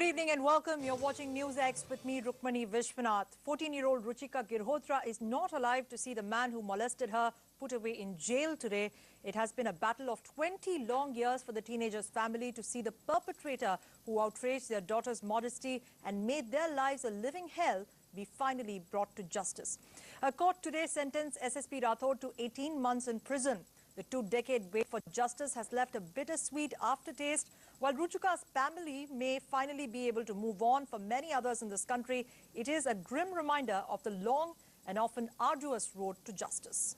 evening and welcome. You're watching NewsX with me, Rukmani Vishwanath. 14-year-old Ruchika Girhotra is not alive to see the man who molested her put away in jail today. It has been a battle of 20 long years for the teenager's family to see the perpetrator who outraged their daughter's modesty and made their lives a living hell be finally brought to justice. A court today sentenced SSP Rathod to 18 months in prison. The two-decade wait for justice has left a bittersweet aftertaste. While Ruchika's family may finally be able to move on, for many others in this country, it is a grim reminder of the long and often arduous road to justice.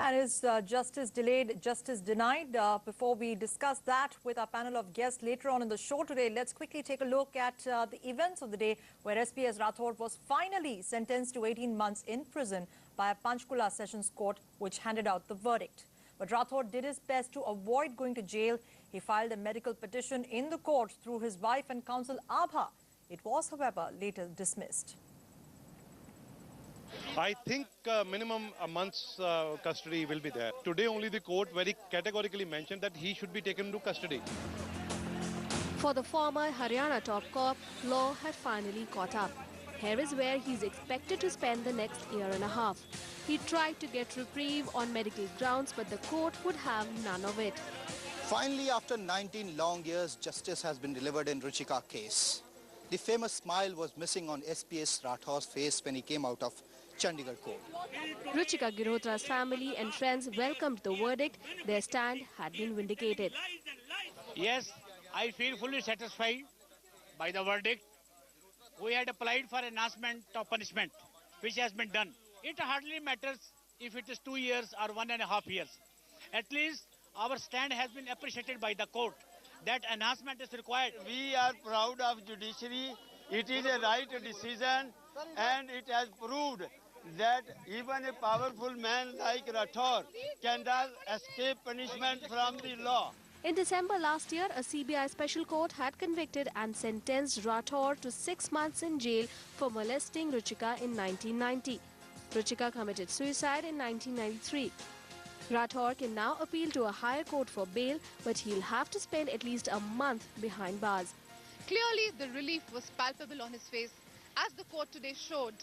And is justice delayed, justice denied? Before we discuss that with our panel of guests later on in the show today, let's quickly take a look at the events of the day where SPS Rathod was finally sentenced to 18 months in prison by a Panchkula Sessions Court, which handed out the verdict. But Rathod did his best to avoid going to jail. He filed a medical petition in the court through his wife and counsel Abha. It was, however, later dismissed. I think minimum a month's custody will be there. Today only the court very categorically mentioned that he should be taken into custody. For the former Haryana top cop, law had finally caught up. Here is where he's expected to spend the next year and a half. He tried to get reprieve on medical grounds, but the court would have none of it. Finally, after 19 long years, justice has been delivered in Ruchika case. The famous smile was missing on SPS Rathod's face when he came out of Chandigarh court. Ruchika Girhotra's family and friends welcomed the verdict. Their stand had been vindicated. Yes, I feel fully satisfied by the verdict. We had applied for enhancement of punishment, which has been done. It hardly matters if it is 2 years or 1.5 years. At least our stand has been appreciated by the court. That enhancement is required. We are proud of judiciary. It is a right decision and it has proved that even a powerful man like Rathod cannot escape punishment from the law. In December last year, a CBI special court had convicted and sentenced Rathod to 6 months in jail for molesting Ruchika in 1990. Ruchika committed suicide in 1993. Rathod can now appeal to a higher court for bail, but he'll have to spend at least a month behind bars. Clearly, the relief was palpable on his face, as the court today showed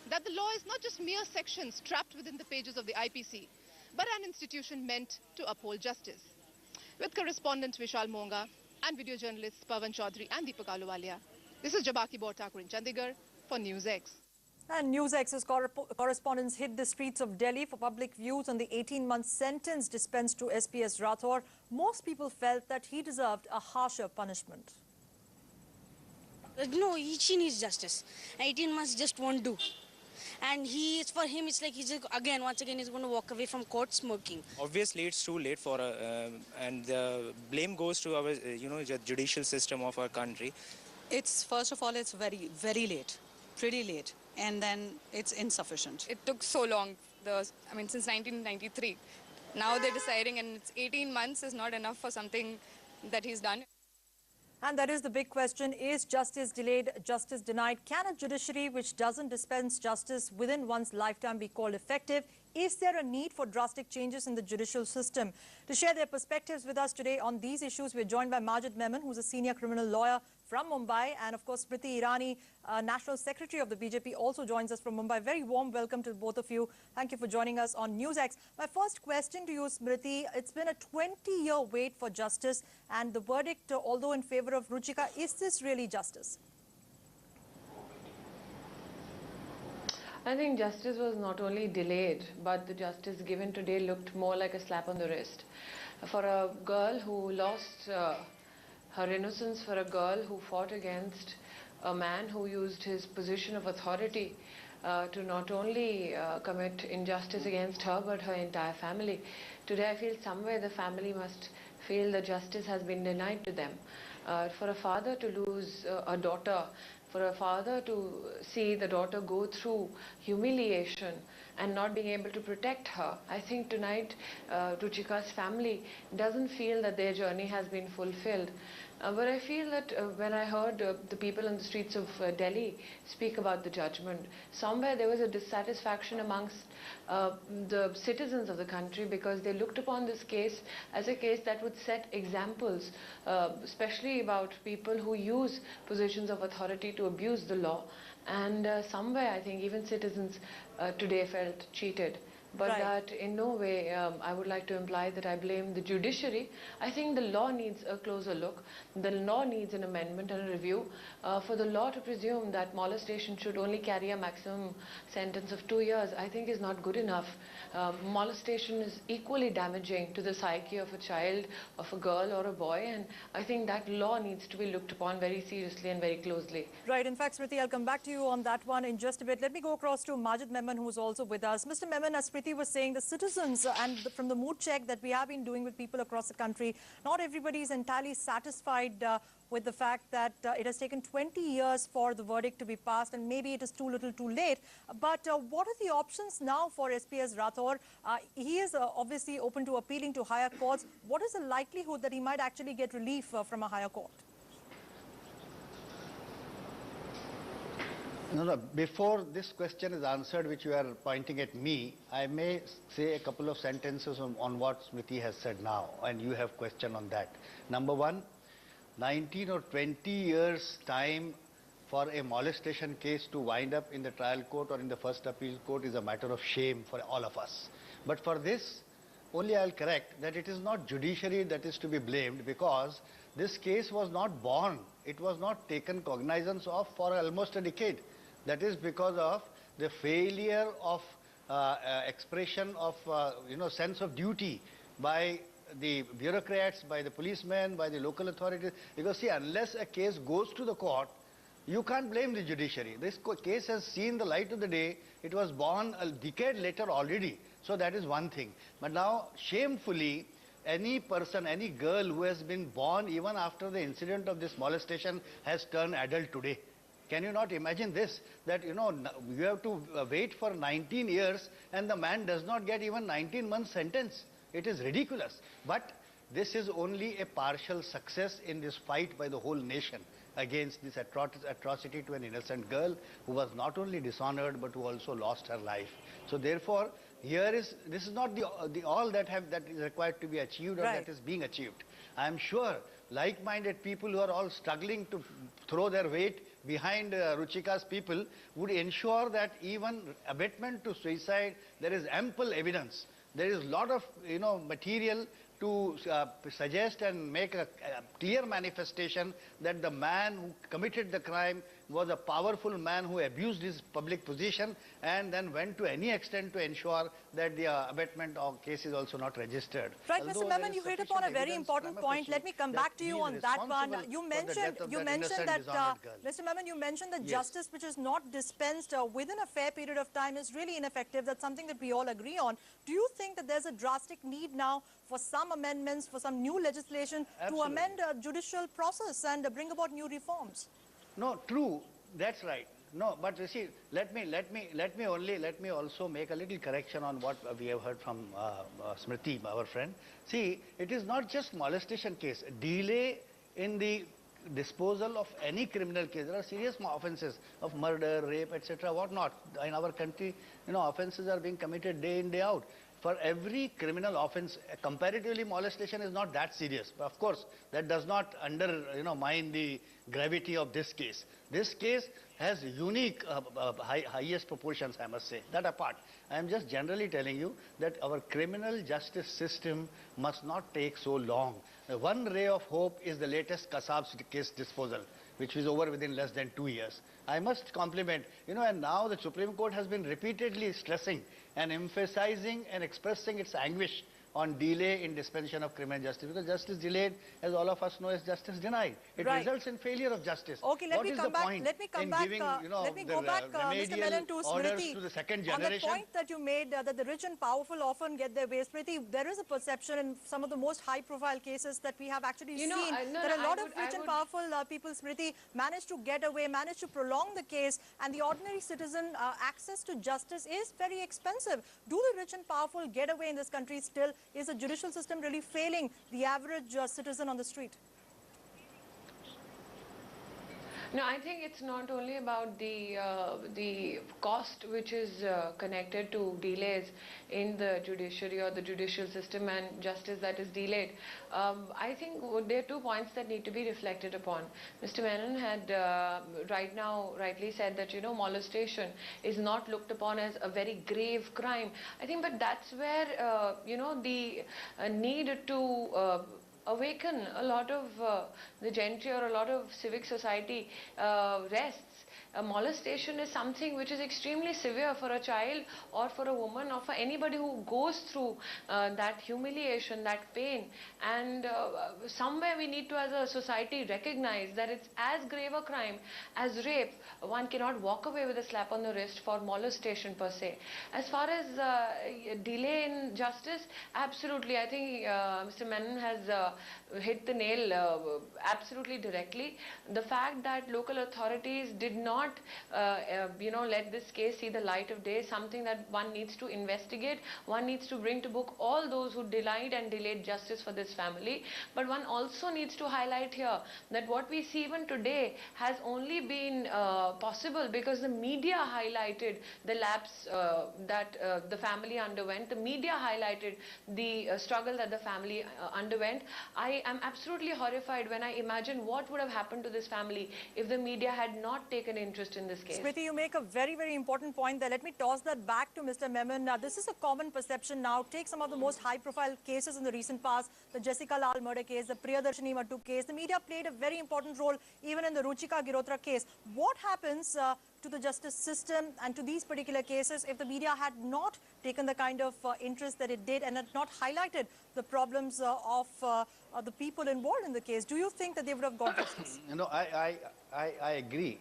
that the law is not just mere sections trapped within the pages of the IPC, but an institution meant to uphold justice. With correspondent Vishal Monga and video journalists Pavan Chaudhary and Deepak Ahluwalia, this is Jabaki Borthakur in Chandigarh for NewsX. And NewsX's correspondents hit the streets of Delhi for public views on the 18-month sentence dispensed to SPS Rathod. Most people felt that he deserved a harsher punishment. No, she needs justice. 18 months just won't do. And for him, it's like once again, he's going to walk away from court smoking. Obviously, it's too late for, and the blame goes to our, judicial system of our country. First of all, it's very, very late, pretty late. And then it's insufficient. It took so long, since 1993. Now they're deciding, and it's 18 months is not enough for something that he's done. And that is the big question. Is justice delayed, justice denied? Can a judiciary which doesn't dispense justice within one's lifetime be called effective? Is there a need for drastic changes in the judicial system? To share their perspectives with us today on these issues, we're joined by Majid Memon, who's a senior criminal lawyer from Mumbai, and of course Smriti Irani, National Secretary of the BJP, also joins us from Mumbai. Very warm welcome to both of you. Thank you for joining us on NewsX. My first question to you, Smriti, it's been a 20-year wait for justice, and the verdict, although in favor of Ruchika, is this really justice? I think justice was not only delayed, but the justice given today looked more like a slap on the wrist. For a girl who lost her innocence, for a girl who fought against a man who used his position of authority to not only commit injustice against her, but her entire family. Today I feel somewhere the family must feel that justice has been denied to them. For a father to lose a daughter, for a father to see the daughter go through humiliation and not being able to protect her. I think tonight Ruchika's family doesn't feel that their journey has been fulfilled. But I feel that when I heard the people on the streets of Delhi speak about the judgment, somewhere there was a dissatisfaction amongst the citizens of the country, because they looked upon this case as a case that would set examples, especially about people who use positions of authority to abuse the law. And somewhere I think even citizens today felt cheated. But that in no way I would like to imply that I blame the judiciary. I think the law needs a closer look. The law needs an amendment and a review. For the law to presume that molestation should only carry a maximum sentence of 2 years, I think is not good enough. Molestation is equally damaging to the psyche of a child, of a girl or a boy, and I think that law needs to be looked upon very seriously and very closely. Right. In fact, Smriti, I'll come back to you on that one in just a bit. Let me go across to Majid Memon, who is also with us. Mr. Memon, as Smriti was saying, the citizens from the mood check that we have been doing with people across the country, not everybody is entirely satisfied with the fact that it has taken 20 years for the verdict to be passed, and maybe it is too little too late. But what are the options now for SPS Rathore? He is obviously open to appealing to higher courts. What is the likelihood that he might actually get relief from a higher court? No, before this question is answered, which you are pointing at me, I may say a couple of sentences on what Smriti has said now, and you have question on that. Number one, 19 or 20 years time for a molestation case to wind up in the trial court or in the first appeal court is a matter of shame for all of us. But for this, only I'll correct that it is not judiciary that is to be blamed, because this case was not born, it was not taken cognizance of for almost a decade. That is because of the failure of expression of, sense of duty by the bureaucrats, by the policemen, by the local authorities. Because see, unless a case goes to the court, you can't blame the judiciary. This case has seen the light of the day. It was born a decade later already. So that is one thing. But now, shamefully, any person, any girl who has been born even after the incident of this molestation has turned adult today. Can you not imagine this? That, you have to wait for 19 years and the man does not get even 19 months sentence. It is ridiculous. But this is only a partial success in this fight by the whole nation against this atrocity to an innocent girl who was not only dishonored but who also lost her life. So therefore, this is not the all that is required to be achieved or that is being achieved. I am sure like-minded people who are all struggling to throw their weight behind Ruchika's people would ensure that even abatement to suicide, there is ample evidence. There is a lot of material to suggest and make a clear manifestation that the man who committed the crime was a powerful man who abused his public position and then went to any extent to ensure that the abatement of case is also not registered. Right, Mr. Memon, you hit upon a very important point. Let me come back to you on that one. You mentioned that, Mr. Memon, you mentioned that justice which is not dispensed within a fair period of time is really ineffective. That's something that we all agree on. Do you think that there's a drastic need now for some amendments, for some new legislation to amend judicial process and bring about new reforms? No, true. That's right. No, but you see, let me also make a little correction on what we have heard from Smriti, our friend. See, it is not just molestation case. Delay in the disposal of any criminal case. There are serious offences of murder, rape, etc. Whatnot. In our country, offences are being committed day in, day out. For every criminal offence, comparatively molestation is not that serious. But of course, that does not undermine the gravity of this case. This case has unique highest proportions, I must say. That apart, I am just generally telling you that our criminal justice system must not take so long. One ray of hope is the latest Kasab's case disposal, which is over within less than 2 years. I must compliment, and now the Supreme Court has been repeatedly stressing and emphasizing and expressing its anguish on delay in dispensation of criminal justice, because justice delayed, as all of us know, is justice denied. It results in failure of justice. Okay, let me come back. Let me come back. Giving, let me go back, Mr. Menon, to Smriti. To the second On generation. the point that you made, that the rich and powerful often get their way. Smriti, there is a perception in some of the most high-profile cases that we have actually seen that a lot of rich and powerful people, Smriti, manage to get away, manage to prolong the case, and the ordinary citizen access to justice is very expensive. Do the rich and powerful get away in this country still? Is the judicial system really failing the average citizen on the street? No, I think it's not only about the cost which is connected to delays in the judiciary or the judicial system and justice that is delayed. I think there are 2 points that need to be reflected upon. Mr. Menon had rightly said that, you know, molestation is not looked upon as a very grave crime. I think, but that's where, you know, the need to awaken a lot of the gentry or a lot of civic society rests. Molestation is something which is extremely severe for a child or for a woman or for anybody who goes through that humiliation, that pain. And somewhere we need to, as a society, recognize that it's as grave a crime as rape. One cannot walk away with a slap on the wrist for molestation per se. As far as delay in justice, absolutely, I think Mr. Menon has hit the nail absolutely directly. The fact that local authorities did not let this case see the light of day, something that one needs to investigate. One needs to bring to book all those who denied and delayed justice for this family. But one also needs to highlight here that what we see even today has only been possible because the media highlighted the lapse that the family underwent. The media highlighted the struggle that the family underwent. I am absolutely horrified when I imagine what would have happened to this family if the media had not taken interest in this case. Smriti, you make a very, very important point there. Let me toss that back to Mr. Menon. This is a common perception now. Take some of the most high-profile cases in the recent past, the Jessica Lal murder case, the Priyadarshini Mattu case. The media played a very important role even in the Ruchika Girotra case. What happens to the justice system and to these particular cases if the media had not taken the kind of interest that it did and had not highlighted the problems of the people involved in the case? Do you think that they would have got justice? You know, I agree.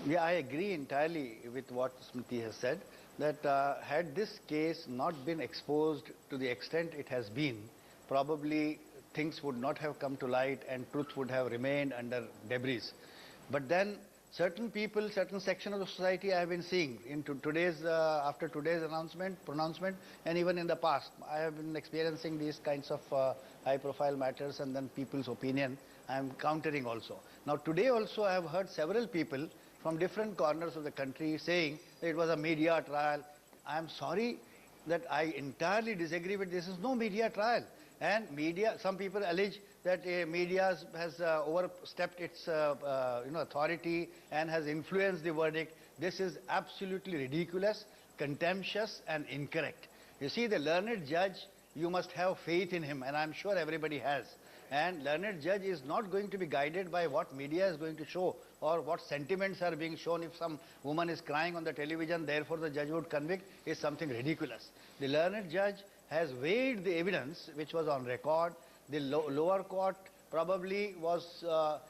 Yeah, I agree entirely with what Smriti has said, that had this case not been exposed to the extent it has been, probably things would not have come to light and truth would have remained under debris. But then certain people, certain section of the society I have been seeing in today's, after today's pronouncement, and even in the past, I have been experiencing these kinds of high-profile matters, and then people's opinion I am countering also. Now today also I have heard several people from different corners of the country saying that it was a media trial. I am sorry that I entirely disagree with this. Is no media trial. And media, some people allege that media has overstepped its authority and has influenced the verdict. This is absolutely ridiculous, contemptuous and incorrect. You see, the learned judge, you must have faith in him, and I'm sure everybody has. And learned judge is not going to be guided by what media is going to show or what sentiments are being shown. If some woman is crying on the television, therefore the judge would convict, is something ridiculous. The learned judge has weighed the evidence which was on record. The lower court probably was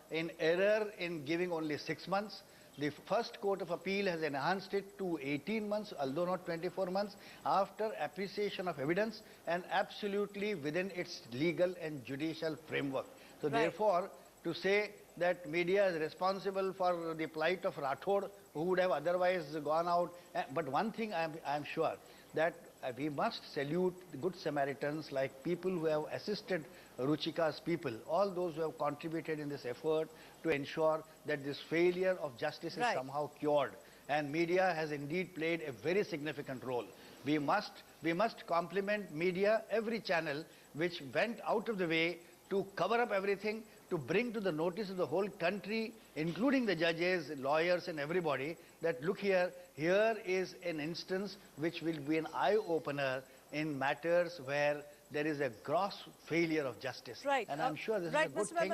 in error in giving only 6 months. The first court of appeal has enhanced it to 18 months, although not 24 months, after appreciation of evidence and absolutely within its legal and judicial framework. So therefore, to say that media is responsible for the plight of Rathod, who would have otherwise gone out. But one thing I am sure, that we must salute the good Samaritans, like people who have assisted Ruchika's people, all those who have contributed in this effort to ensure that this failure of justice is somehow cured. And media has indeed played a very significant role. We must compliment media, every channel which went out of the way to cover up everything, to bring to the notice of the whole country, including the judges, lawyers and everybody, that look here is an instance which will be an eye-opener in matters where there is a gross failure of justice. Right. And I'm sure this is a good thing.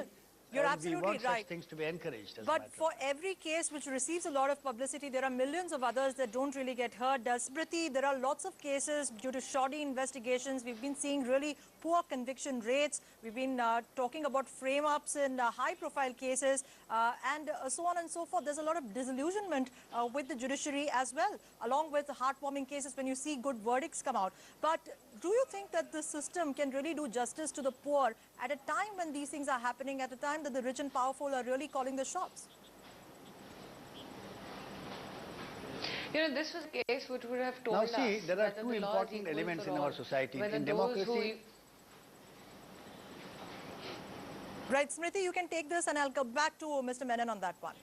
You're and absolutely we want right. such things to be encouraged. But for every case which receives a lot of publicity, there are millions of others that don't really get heard. Smriti, there are lots of cases due to shoddy investigations. We've been seeing really poor conviction rates. We've been talking about frame-ups in high-profile cases and so on and so forth. There's a lot of disillusionment with the judiciary as well, along with the heartwarming cases when you see good verdicts come out. But do you think that the system can really do justice to the poor at a time when these things are happening, at a time that the rich and powerful are really calling the shots? You know, this was a case which would have told now us see, there are whether two the law is important equal elements for in all, our society. whether In those democracy, Right, Smriti, you can take this and I'll come back to Mr. Menon on that one.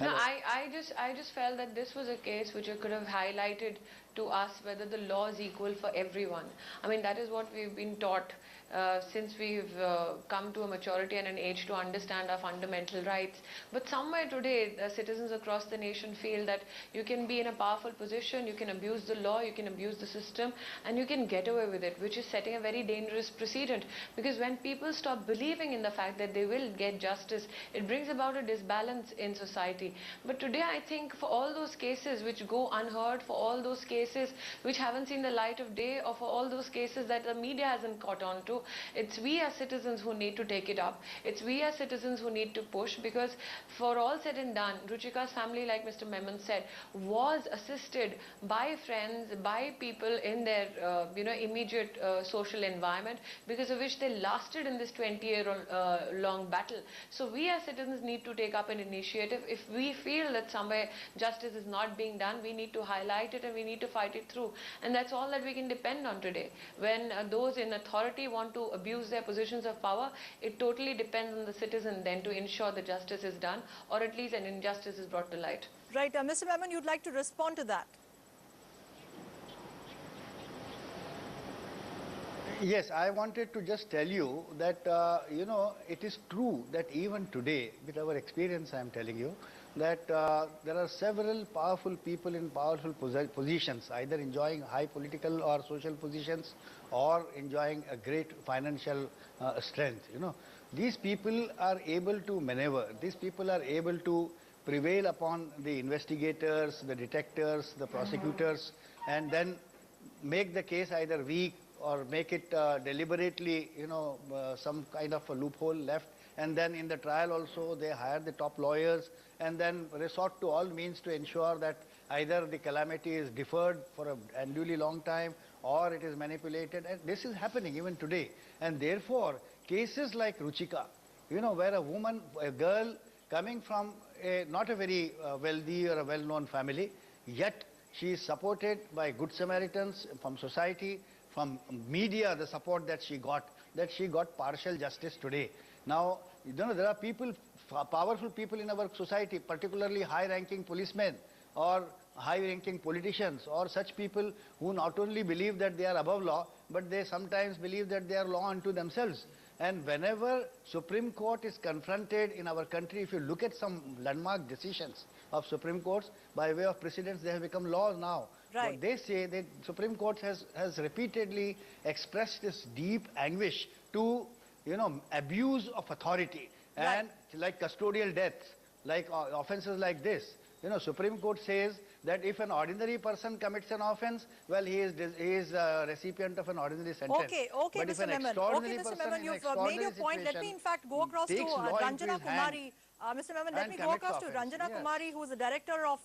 No, I just felt that this was a case which could have highlighted to us whether the law is equal for everyone. I mean, that is what we've been taught since we've come to a maturity and an age to understand our fundamental rights. But somewhere today, citizens across the nation feel that you can be in a powerful position, you can abuse the law, you can abuse the system, and you can get away with it, which is setting a very dangerous precedent. Because when people stop believing in the fact that they will get justice, it brings about a disbalance in society. But today, I think for all those cases which go unheard, for all those cases which haven't seen the light of day, or for all those cases that the media hasn't caught on to, it's we as citizens who need to take it up. It's we as citizens who need to push, because for all said and done, Ruchika's family, like Mr. Memon said, was assisted by friends, by people in their immediate social environment, because of which they lasted in this 20-year long battle. So we as citizens need to take up an initiative. If we feel that somewhere justice is not being done, we need to highlight it and we need to fight it through. And that's all that we can depend on today. When those in authority want to abuse their positions of power, it totally depends on the citizen then to ensure that justice is done, or at least an injustice is brought to light. Right, Mr. Memon, you'd like to respond to that? yes, I wanted to just tell you that, it is true that even today, with our experience, I am telling you, that there are several powerful people in powerful positions, either enjoying high political or social positions or enjoying a great financial strength. These people are able to maneuver. These people are able to prevail upon the investigators, the detectives, the prosecutors, and then make the case either weak or make it deliberately, some kind of a loophole left. And then in the trial also, they hire the top lawyers and then resort to all means to ensure that either the calamity is deferred for an unduly long time or it is manipulated. And this is happening even today. And therefore, cases like Ruchika, where a woman, a girl coming from not a very wealthy or a well-known family, yet she is supported by good Samaritans from society, from media, the support that she got partial justice today. Now, there are people, powerful people in our society, particularly high-ranking policemen or high-ranking politicians or such people who not only believe that they are above law, but they sometimes believe that they are law unto themselves. And whenever Supreme Court is confronted in our country, if you look at some landmark decisions of Supreme Courts, by way of precedents, they have become laws now. Right. What they say, that Supreme Court has repeatedly expressed this deep anguish to, abuse of authority, and like custodial deaths, like offences like this. Supreme Court says that if an ordinary person commits an offence, well, he is a recipient of an ordinary sentence. Okay, but if Mr. an Memon. extraordinary Okay, Mr. person Memon, in you've extraordinary made your point. Let me, in fact, go across to Ranjana Kumari. Mr. Memon, let me go across to Ranjana Kumari, who is the director of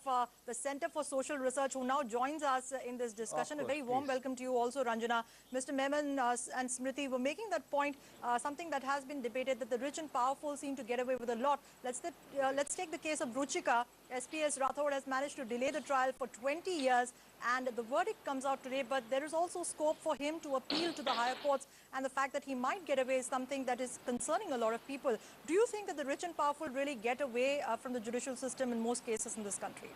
the Center for Social Research, who now joins us in this discussion. A very warm welcome to you also, Ranjana. Mr. Memon and Smriti were making that point, something that has been debated, that the rich and powerful seem to get away with a lot. Let's take the case of Ruchika. SPS Rathod has managed to delay the trial for 20 years, and the verdict comes out today, but there is also scope for him to appeal to the higher courts, and the fact that he might get away is something that is concerning a lot of people. Do you think that the rich and powerful really get away from the judicial system in most cases in this country?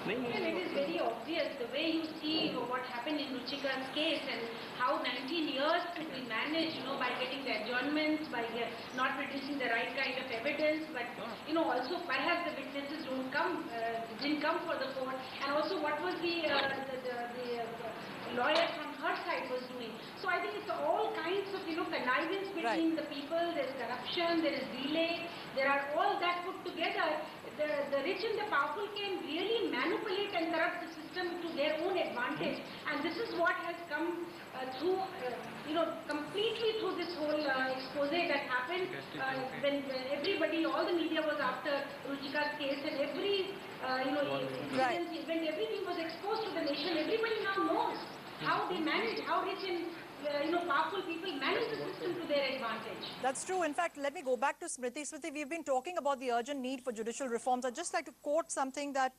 Well, it is very obvious the way you see what happened in Ruchika's case and how 19 years to be managed, by getting the adjournments, by not producing the right kind of evidence, but also perhaps the witnesses don't come didn't come for the court, and also what was the lawyer from her side was doing. So I think it's all kinds of, connivance between the people. There's corruption, there is delay, there are all that put together. The rich and the powerful can really manipulate and corrupt the system to their own advantage, and this is what has come through, completely through this whole expose that happened when everybody, all the media was after Ruchika's case, and every, when everything was exposed to the nation, everybody now knows how they manage, how rich and powerful people manage the system to their advantage. That's true. In fact, let me go back to Smriti. Smriti, we've been talking about the urgent need for judicial reforms. I'd just like to quote something that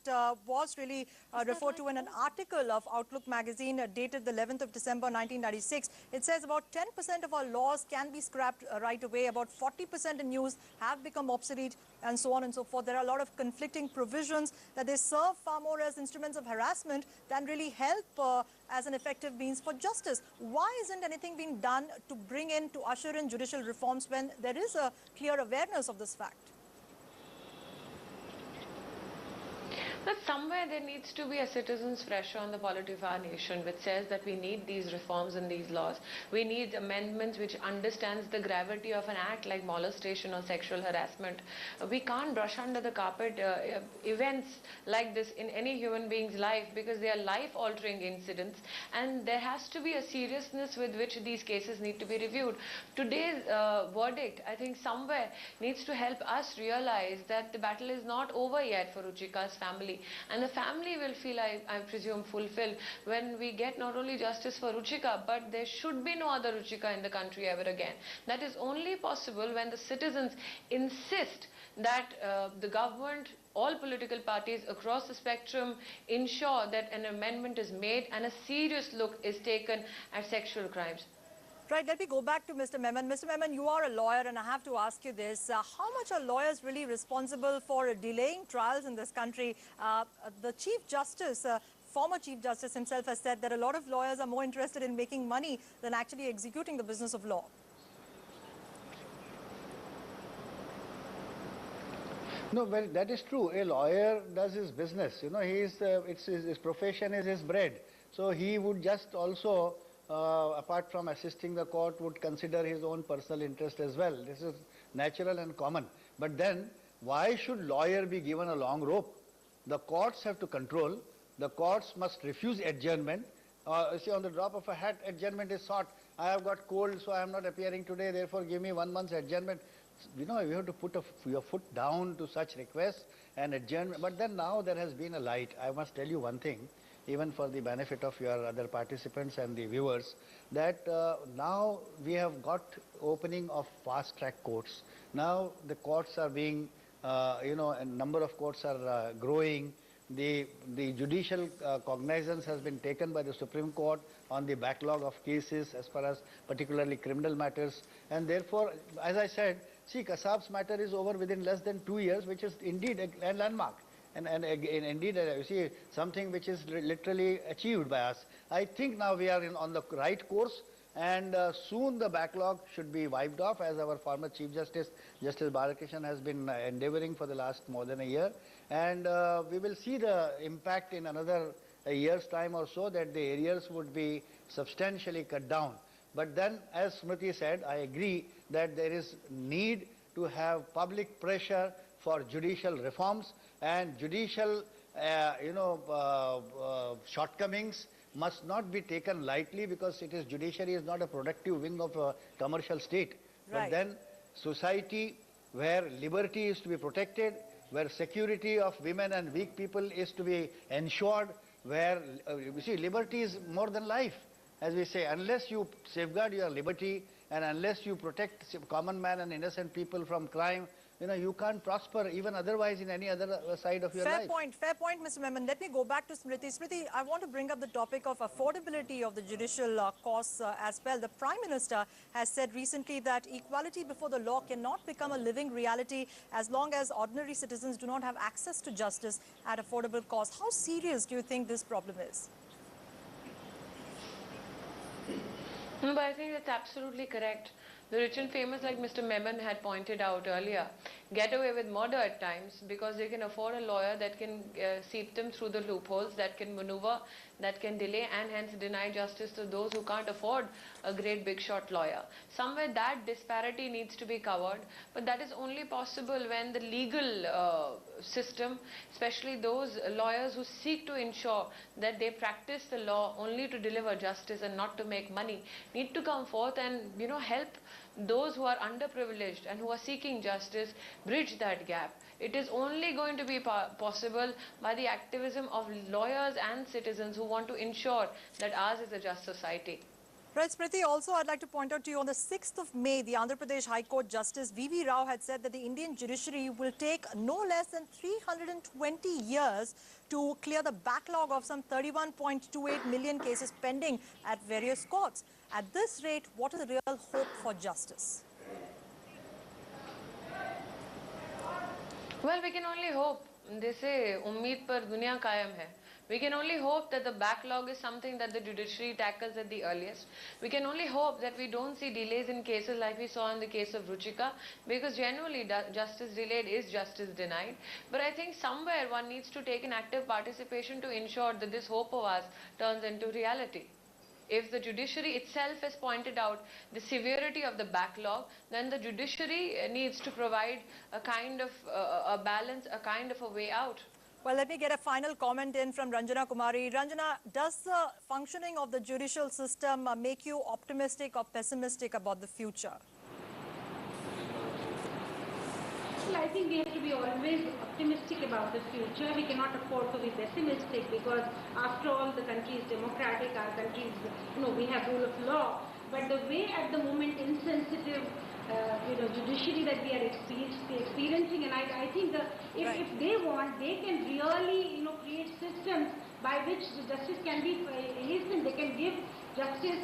was really referred to in an article of Outlook magazine dated the 11th of December 1996. It says about 10% of our laws can be scrapped right away. About 40% in use have become obsolete, and so on and so forth. There are a lot of conflicting provisions that they serve far more as instruments of harassment than really help as an effective means for justice. Why isn't anything being done to bring in, to usher in judicial reforms when there is a clear awareness of this fact? But somewhere there needs to be a citizen's pressure on the polity of our nation which says that we need these reforms in these laws. We need amendments which understands the gravity of an act like molestation or sexual harassment. We can't brush under the carpet events like this in any human being's life because they are life-altering incidents, and there has to be a seriousness with which these cases need to be reviewed. Today's verdict, I think, somewhere needs to help us realize that the battle is not over yet for Ruchika's family. And the family will feel, I presume, fulfilled when we get not only justice for Ruchika, but there should be no other Ruchika in the country ever again. That is only possible when the citizens insist that the government, all political parties across the spectrum, ensure that an amendment is made and a serious look is taken at sexual crimes. Right, let me go back to Mr. Memon. Mr. Memon, you are a lawyer, and I have to ask you this. How much are lawyers really responsible for delaying trials in this country? The Chief Justice, former Chief Justice himself has said that a lot of lawyers are more interested in making money than actually executing the business of law. No, well, that is true. A lawyer does his business. His profession is his bread. So he would just also apart from assisting the court, would consider his own personal interest as well. This is natural and common. But then, why should lawyer be given a long rope? The courts have to control. The courts must refuse adjournment. See, on the drop of a hat, adjournment is sought. I have got cold, so I am not appearing today, therefore give me 1 month's adjournment. You have to put your foot down to such requests and adjournment. But then now there has been a light. I must tell you one thing, even for the benefit of your other participants and the viewers, that now we have got opening of fast-track courts. Now the courts are being, a number of courts are growing. The judicial cognizance has been taken by the Supreme Court on the backlog of cases as far as particularly criminal matters. And therefore, as I said, see, Kasab's matter is over within less than 2 years, which is indeed a landmark. And indeed, you see, something which is literally achieved by us. I think now we are on the right course, and soon the backlog should be wiped off, as our former Chief Justice, Justice Balakrishnan, has been endeavoring for the last more than a year. And we will see the impact in another year's time or so, that the arrears would be substantially cut down. But then, as Smriti said, I agree that there is need to have public pressure for judicial reforms, and judicial shortcomings must not be taken lightly, because judiciary is not a productive wing of a commercial state. Right. But then society where liberty is to be protected, where security of women and weak people is to be ensured, where you see, liberty is more than life. As we say, unless you safeguard your liberty and unless you protect common man and innocent people from crime, you can't prosper even otherwise in any other side of your life. Fair point, Mr. Memon. Let me go back to Smriti. Smriti, I want to bring up the topic of affordability of the judicial costs as well. The Prime Minister has said recently that equality before the law cannot become a living reality as long as ordinary citizens do not have access to justice at affordable cost. How serious do you think this problem is? No, but I think that's absolutely correct. The rich and famous, like Mr. Memon had pointed out earlier, get away with murder at times because they can afford a lawyer that can seep them through the loopholes, that can maneuver, that can delay and hence deny justice to those who can't afford a great big shot lawyer. Somewhere that disparity needs to be covered, but that is only possible when the legal system, especially those lawyers who seek to ensure that they practice the law only to deliver justice and not to make money, need to come forth and help those who are underprivileged and who are seeking justice bridge that gap. It is only going to be possible by the activism of lawyers and citizens who want to ensure that ours is a just society. Right, Smriti, also I'd like to point out to you on the 6th of May, the Andhra Pradesh High Court Justice V.V. Rao had said that the Indian judiciary will take no less than 320 years to clear the backlog of some 31.28 million cases pending at various courts. At this rate, what is the real hope for justice? Well, we can only hope. They say, ummeed par duniya kayam hai. We can only hope that the backlog is something that the judiciary tackles at the earliest. We can only hope that we don't see delays in cases like we saw in the case of Ruchika, because generally justice delayed is justice denied. But I think somewhere one needs to take an active participation to ensure that this hope of ours turns into reality. If the judiciary itself has pointed out the severity of the backlog, then the judiciary needs to provide a kind of a balance, a kind of a way out. Well, let me get a final comment in from Ranjana Kumari. Ranjana, does the functioning of the judicial system make you optimistic or pessimistic about the future? Well, I think we have to be always optimistic about the future. We cannot afford to be pessimistic because after all the country is democratic, our country is, we have rule of law. But the way at the moment insensitive judiciary that we are experiencing, and I think if they want, they can really, create systems by which the justice can be hastened. They can give justice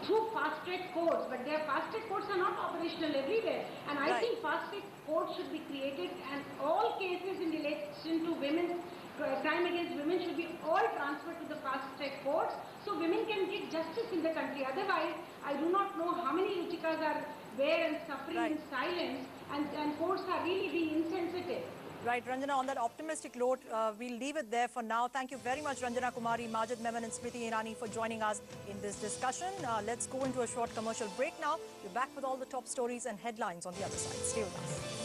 through fast-track courts, but their fast-track courts are not operational everywhere. And I think fast-track courts should be created, and all cases in relation to women's crime against women should be all transferred to the fast-track courts, so women can get justice in the country. Otherwise, I do not know how many Ruchikas are there and suffering in silence, and courts are really being insensitive. Right, Ranjana, on that optimistic note, we'll leave it there for now. Thank you very much, Ranjana Kumari, Majid Memon and Smriti Irani for joining us in this discussion. Let's go into a short commercial break now. We're back with all the top stories and headlines on the other side. Stay with us.